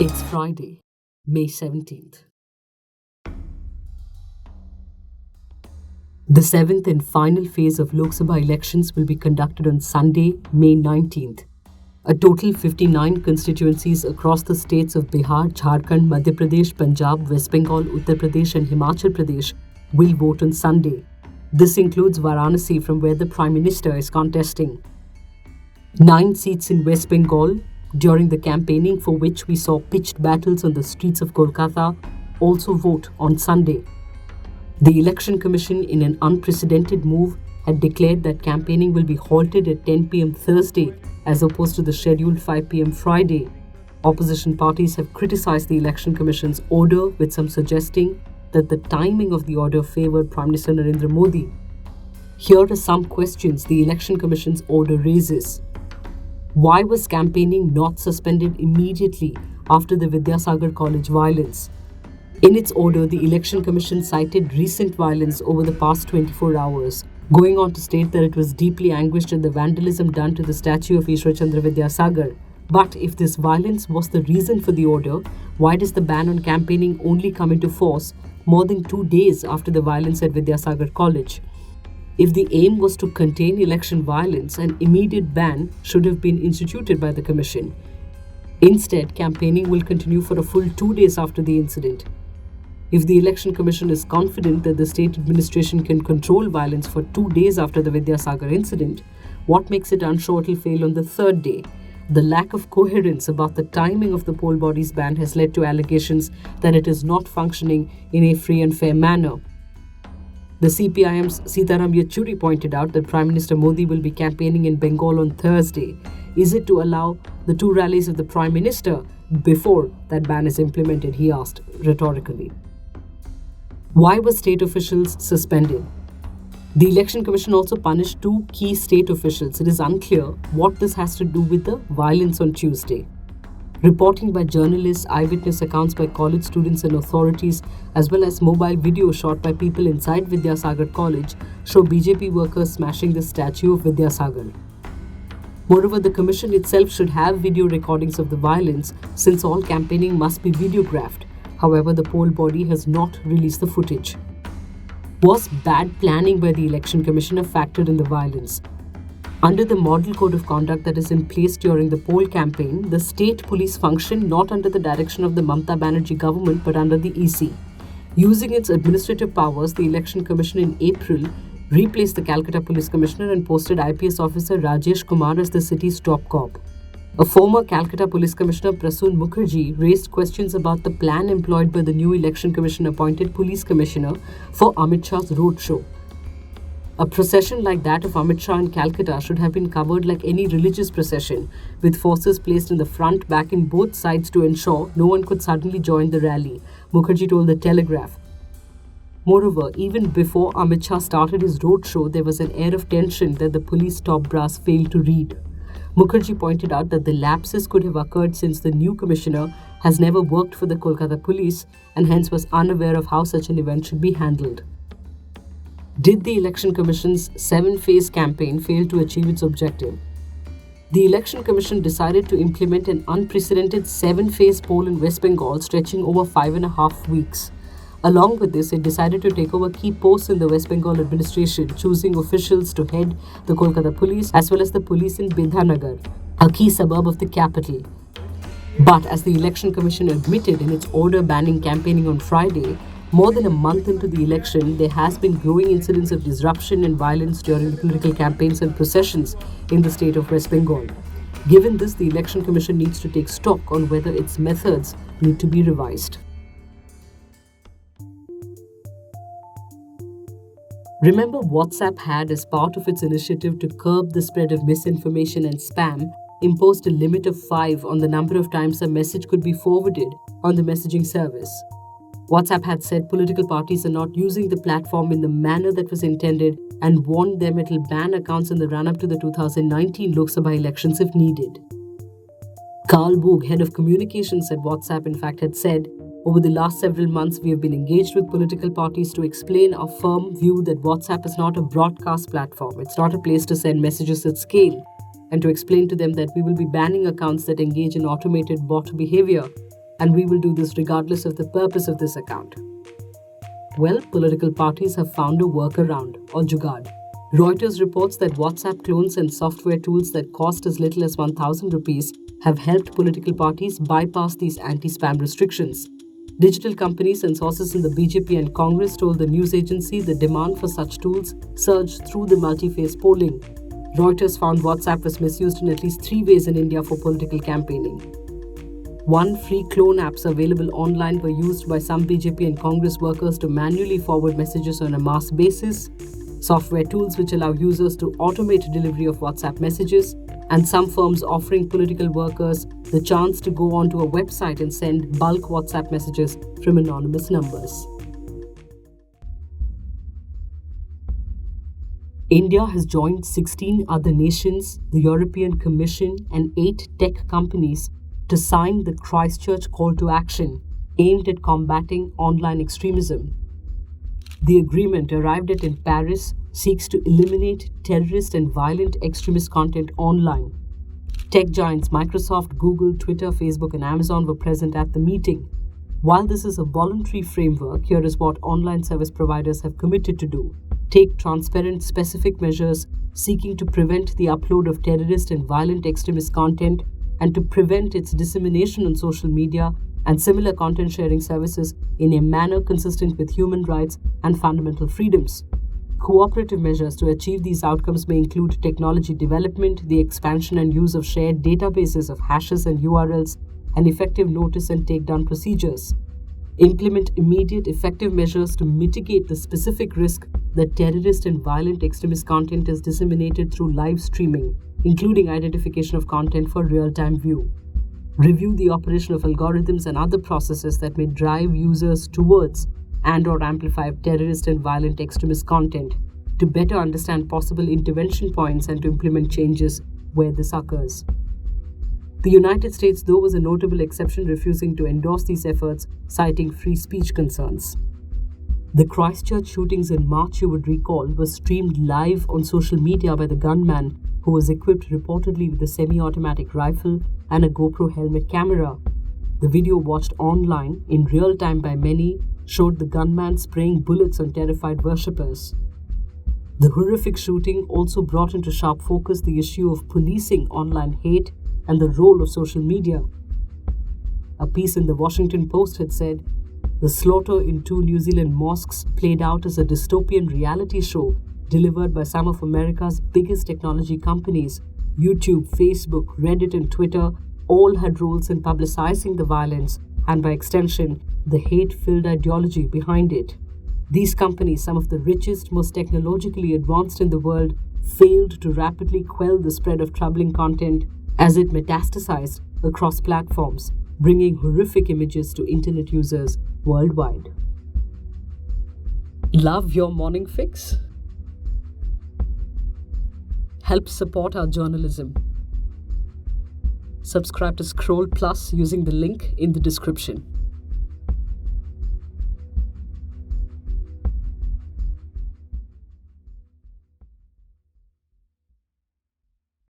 It's Friday, May 17th. The seventh and final phase of Lok Sabha elections will be conducted on Sunday, May 19th. A total 59 constituencies across the states of Bihar, Jharkhand, Madhya Pradesh, Punjab, West Bengal, Uttar Pradesh and Himachal Pradesh will vote on Sunday. This includes Varanasi, from where the Prime Minister is contesting. 9 seats in West Bengal, during the campaigning for which we saw pitched battles on the streets of Kolkata, also vote on Sunday. The Election Commission, in an unprecedented move, had declared that campaigning will be halted at 10 p.m. Thursday as opposed to the scheduled 5 p.m. Friday. Opposition parties have criticized the Election Commission's order, with some suggesting that the timing of the order favored Prime Minister Narendra Modi. Here are some questions the Election Commission's order raises. Why was campaigning not suspended immediately after the Vidyasagar College violence? In its order, the Election Commission cited recent violence over the past 24 hours, going on to state that it was deeply anguished at the vandalism done to the statue of Ishwar Chandra Vidyasagar. But if this violence was the reason for the order, why does the ban on campaigning only come into force more than 2 days after the violence at Vidyasagar College? If the aim was to contain election violence, an immediate ban should have been instituted by the Commission. Instead, campaigning will continue for a full 2 days after the incident. If the Election Commission is confident that the state administration can control violence for 2 days after the Vidyasagar incident, what makes it unsure it will fail on the third day? The lack of coherence about the timing of the poll body's ban has led to allegations that it is not functioning in a free and fair manner. The CPIM's Sitaram Yechuri pointed out that Prime Minister Modi will be campaigning in Bengal on Thursday. Is it to allow the 2 rallies of the Prime Minister before that ban is implemented, he asked rhetorically. Why were state officials suspended? The Election Commission also punished 2 key state officials. It is unclear what this has to do with the violence on Tuesday. Reporting by journalists, eyewitness accounts by college students and authorities, as well as mobile video shot by people inside Vidyasagar College, show BJP workers smashing the statue of Vidyasagar. Moreover, the commission itself should have video recordings of the violence, since all campaigning must be videographed. However, the poll body has not released the footage. Was bad planning by the Election Commission a factor in the violence? Under the model code of conduct that is in place during the poll campaign, the state police function not under the direction of the Mamata Banerjee government but under the EC. Using its administrative powers, the Election Commission in April replaced the Calcutta Police Commissioner and posted IPS officer Rajesh Kumar as the city's top cop. A former Calcutta Police Commissioner, Prasoon Mukherjee, raised questions about the plan employed by the new Election Commission appointed Police Commissioner for Amit Shah's roadshow. A procession like that of Amit Shah in Calcutta should have been covered like any religious procession, with forces placed in the front, back and both sides to ensure no one could suddenly join the rally, Mukherjee told the Telegraph. Moreover, even before Amit Shah started his roadshow, there was an air of tension that the police top brass failed to read. Mukherjee pointed out that the lapses could have occurred since the new commissioner has never worked for the Kolkata police and hence was unaware of how such an event should be handled. Did the Election Commission's 7-phase campaign fail to achieve its objective? The Election Commission decided to implement an unprecedented 7-phase poll in West Bengal stretching over 5.5 weeks. Along with this, it decided to take over key posts in the West Bengal administration, choosing officials to head the Kolkata police as well as the police in Bidhanagar, a key suburb of the capital. But as the Election Commission admitted in its order banning campaigning on Friday, more than a month into the election, there has been growing incidents of disruption and violence during the political campaigns and processions in the state of West Bengal. Given this, the Election Commission needs to take stock on whether its methods need to be revised. Remember, WhatsApp had, as part of its initiative to curb the spread of misinformation and spam, imposed a limit of 5 on the number of times a message could be forwarded on the messaging service. WhatsApp had said political parties are not using the platform in the manner that was intended and warned them it will ban accounts in the run-up to the 2019 Lok Sabha elections if needed. Carl Boog, head of communications at WhatsApp, in fact, had said, "Over the last several months, we have been engaged with political parties to explain our firm view that WhatsApp is not a broadcast platform. It's not a place to send messages at scale, and to explain to them that we will be banning accounts that engage in automated bot behavior. and we will do this regardless of the purpose of this account. Well, political parties have found a workaround, or jugaad. Reuters reports that WhatsApp clones and software tools that cost as little as 1,000 rupees have helped political parties bypass these anti-spam restrictions. Digital companies and sources in the BJP and Congress told the news agency the demand for such tools surged through the multi-phase polling. Reuters found WhatsApp was misused in at least 3 ways in India for political campaigning. 1. Free clone apps available online were used by some BJP and Congress workers to manually forward messages on a mass basis. Software tools which allow users to automate delivery of WhatsApp messages, and some firms offering political workers the chance to go onto a website and send bulk WhatsApp messages from anonymous numbers. India has joined 16 other nations, the European Commission, and 8 tech companies to sign the Christchurch Call to Action aimed at combating online extremism. The agreement, arrived at in Paris, seeks to eliminate terrorist and violent extremist content online. Tech giants Microsoft, Google, Twitter, Facebook, and Amazon were present at the meeting. While this is a voluntary framework, here is what online service providers have committed to do. Take transparent, specific measures seeking to prevent the upload of terrorist and violent extremist content and to prevent its dissemination on social media and similar content sharing services in a manner consistent with human rights and fundamental freedoms. Cooperative measures to achieve these outcomes may include technology development, the expansion and use of shared databases of hashes and URLs, and effective notice and takedown procedures. Implement immediate effective measures to mitigate the specific risk that terrorist and violent extremist content is disseminated through live streaming, including identification of content for real-time view. Review the operation of algorithms and other processes that may drive users towards and/or amplify terrorist and violent extremist content to better understand possible intervention points and to implement changes where this occurs. The United States, though, was a notable exception, refusing to endorse these efforts, citing free speech concerns. The Christchurch shootings in March, you would recall, were streamed live on social media by the gunman who was equipped reportedly with a semi-automatic rifle and a GoPro helmet camera. The video, watched online in real time by many, showed the gunman spraying bullets on terrified worshippers. The horrific shooting also brought into sharp focus the issue of policing online hate and the role of social media. A piece in the Washington Post had said, "The slaughter in 2 New Zealand mosques played out as a dystopian reality show delivered by some of America's biggest technology companies. YouTube, Facebook, Reddit, and Twitter all had roles in publicizing the violence and, by extension, the hate-filled ideology behind it. These companies, some of the richest, most technologically advanced in the world, failed to rapidly quell the spread of troubling content as it metastasized across platforms, bringing horrific images to internet users worldwide." Love your morning fix? Help support our journalism. Subscribe to Scroll Plus using the link in the description.